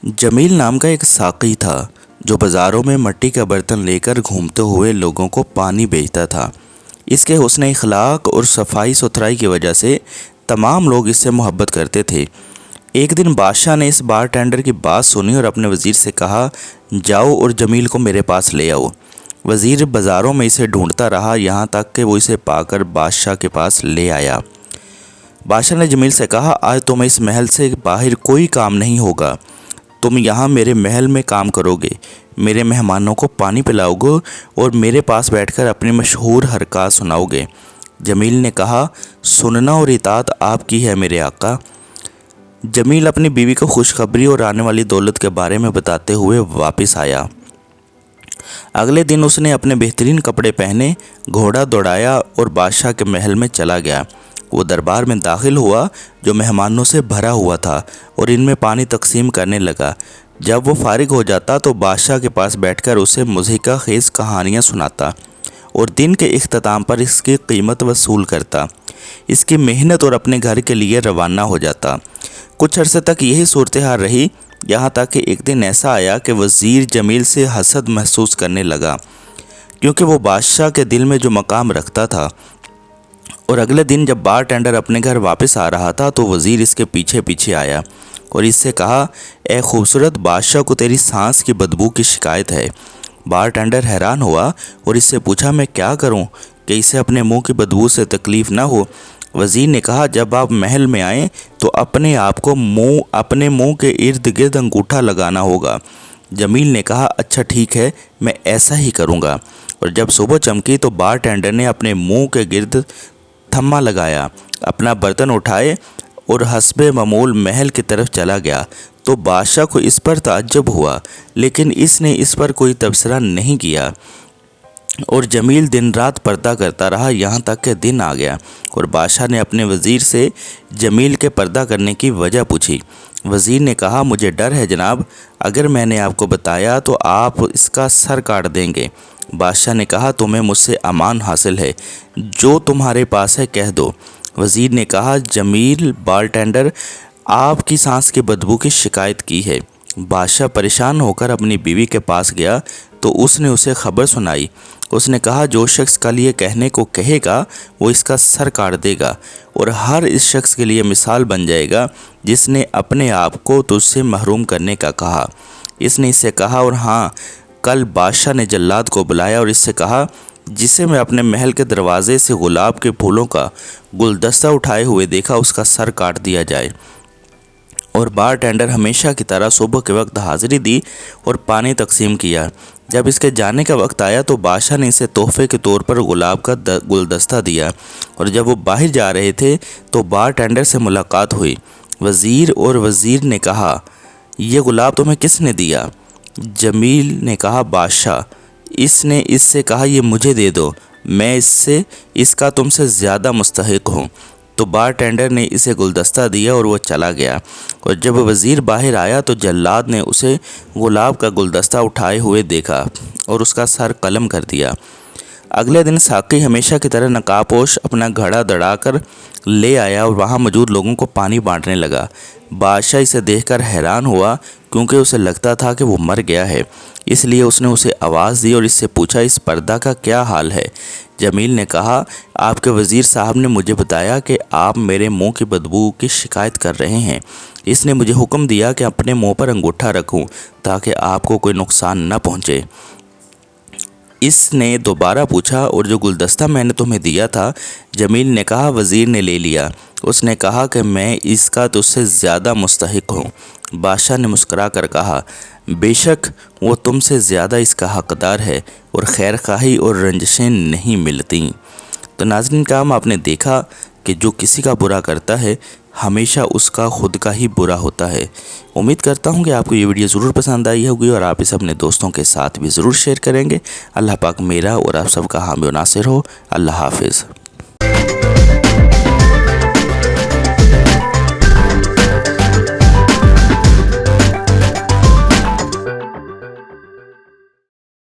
جمیل نام کا ایک ساقی تھا جو بازاروں میں مٹی کا برتن لے کر گھومتے ہوئے لوگوں کو پانی بیچتا تھا۔ اس کے حسن اخلاق اور صفائی ستھرائی کی وجہ سے تمام لوگ اس سے محبت کرتے تھے۔ ایک دن بادشاہ نے اس بارٹینڈر کی بات سنی اور اپنے وزیر سے کہا، جاؤ اور جمیل کو میرے پاس لے آؤ۔ وزیر بازاروں میں اسے ڈھونڈتا رہا یہاں تک کہ وہ اسے پا کر بادشاہ کے پاس لے آیا۔ بادشاہ نے جمیل سے کہا، آج تمہیں اس محل سے باہر کوئی کام نہیں ہوگا۔ تم یہاں میرے محل میں کام کرو گے، میرے مہمانوں کو پانی پلاؤ گے اور میرے پاس بیٹھ کر اپنی مشہور حرکات سناؤ گے۔ جمیل نے کہا، سننا اور اطاعت آپ کی ہے میرے آقا۔ جمیل اپنی بیوی کو خوشخبری اور آنے والی دولت کے بارے میں بتاتے ہوئے واپس آیا۔ اگلے دن اس نے اپنے بہترین کپڑے پہنے، گھوڑا دوڑایا اور بادشاہ کے محل میں چلا گیا۔ وہ دربار میں داخل ہوا جو مہمانوں سے بھرا ہوا تھا اور ان میں پانی تقسیم کرنے لگا۔ جب وہ فارغ ہو جاتا تو بادشاہ کے پاس بیٹھ کر اسے مضحکہ خیز کہانیاں سناتا اور دن کے اختتام پر اس کی قیمت وصول کرتا۔ اس کی محنت اور اپنے گھر کے لیے روانہ ہو جاتا۔ کچھ عرصے تک یہی صورتحال رہی، یہاں تک کہ ایک دن ایسا آیا کہ وزیر جمیل سے حسد محسوس کرنے لگا کیونکہ وہ بادشاہ کے دل میں جو مقام رکھتا تھا۔ اور اگلے دن جب بارٹینڈر اپنے گھر واپس آ رہا تھا تو وزیر اس کے پیچھے پیچھے آیا اور اس سے کہا، اے خوبصورت بادشاہ کو تیری سانس کی بدبو کی شکایت ہے۔ بارٹینڈر حیران ہوا اور اس سے پوچھا، میں کیا کروں کہ اسے اپنے منہ کی بدبو سے تکلیف نہ ہو؟ وزیر نے کہا، جب آپ محل میں آئیں تو اپنے آپ کو اپنے منہ کے ارد گرد انگوٹھا لگانا ہوگا۔ جمیل نے کہا، اچھا ٹھیک ہے، میں ایسا ہی کروں گا۔ اور جب صبح چمکی تو بارٹینڈر نے اپنے منہ کے گرد تھما لگایا، اپنا برتن اٹھائے اور حسب معمول محل کی طرف چلا گیا تو بادشاہ کو اس پر تعجب ہوا، لیکن اس نے اس پر کوئی تبصرہ نہیں کیا اور جمیل دن رات پردہ کرتا رہا یہاں تک کہ دن آ گیا اور بادشاہ نے اپنے وزیر سے جمیل کے پردہ کرنے کی وجہ پوچھی۔ وزیر نے کہا، مجھے ڈر ہے جناب، اگر میں نے آپ کو بتایا تو آپ اس کا سر کاٹ دیں گے۔ بادشاہ نے کہا، تمہیں مجھ سے امان حاصل ہے، جو تمہارے پاس ہے کہہ دو۔ وزیر نے کہا، جمیل بارٹینڈر آپ کی سانس کی بدبو کی شکایت کی ہے۔ بادشاہ پریشان ہو کر اپنی بیوی کے پاس گیا تو اس نے اسے خبر سنائی۔ اس نے کہا، جو شخص کل یہ کہنے کو کہے گا وہ اس کا سر کاٹ دے گا اور ہر اس شخص کے لیے مثال بن جائے گا جس نے اپنے آپ کو تجھ سے محروم کرنے کا کہا۔ اس نے اس سے کہا، اور ہاں، کل بادشاہ نے جلاد کو بلایا اور اس سے کہا، جسے میں اپنے محل کے دروازے سے گلاب کے پھولوں کا گلدستہ اٹھائے ہوئے دیکھا اس کا سر کاٹ دیا جائے۔ اور بارٹینڈر ہمیشہ کی طرح صبح کے وقت حاضری دی اور پانی تقسیم کیا۔ جب اس کے جانے کا وقت آیا تو بادشاہ نے اسے تحفے کے طور پر گلاب کا گلدستہ دیا اور جب وہ باہر جا رہے تھے تو بارٹینڈر سے ملاقات ہوئی۔ وزیر نے کہا، یہ گلاب تمہیں کس نے دیا؟ جمیل نے کہا، بادشاہ۔ اس نے اس سے کہا، یہ مجھے دے دو، میں اس کا تم سے زیادہ مستحق ہوں۔ تو بارٹینڈر نے اسے گلدستہ دیا اور وہ چلا گیا اور جب وزیر باہر آیا تو جلاد نے اسے گلاب کا گلدستہ اٹھائے ہوئے دیکھا اور اس کا سر قلم کر دیا۔ اگلے دن ساقی ہمیشہ کی طرح نقابپوش اپنا گھڑا دوڑا کر لے آیا اور وہاں موجود لوگوں کو پانی بانٹنے لگا۔ بادشاہ اسے دیکھ کر حیران ہوا کیونکہ اسے لگتا تھا کہ وہ مر گیا ہے، اس لیے اس نے اسے آواز دی اور اس سے پوچھا، اس پردہ کا کیا حال ہے؟ جمیل نے کہا، آپ کے وزیر صاحب نے مجھے بتایا کہ آپ میرے منہ کی بدبو کی شکایت کر رہے ہیں۔ اس نے مجھے حکم دیا کہ اپنے منہ پر انگوٹھا رکھوں تاکہ آپ کو کوئی نقصان نہ پہنچے۔ اس نے دوبارہ پوچھا، اور جو گلدستہ میں نے تمہیں دیا تھا؟ جمیل نے کہا، وزیر نے لے لیا۔ اس نے کہا کہ میں اس کا تجھ سے زیادہ مستحق ہوں۔ بادشاہ نے مسکرا کر کہا، بے شک وہ تم سے زیادہ اس کا حقدار ہے اور خیر خواہی اور رنجشیں نہیں ملتی۔ تو ناظرین کرام، آپ نے دیکھا کہ جو کسی کا برا کرتا ہے ہمیشہ اس کا خود کا ہی برا ہوتا ہے۔ امید کرتا ہوں کہ آپ کو یہ ویڈیو ضرور پسند آئی ہوگی اور آپ اسے اپنے دوستوں کے ساتھ بھی ضرور شیئر کریں گے۔ اللہ پاک میرا اور آپ سب کا حامی و ناصر ہو۔ اللہ حافظ۔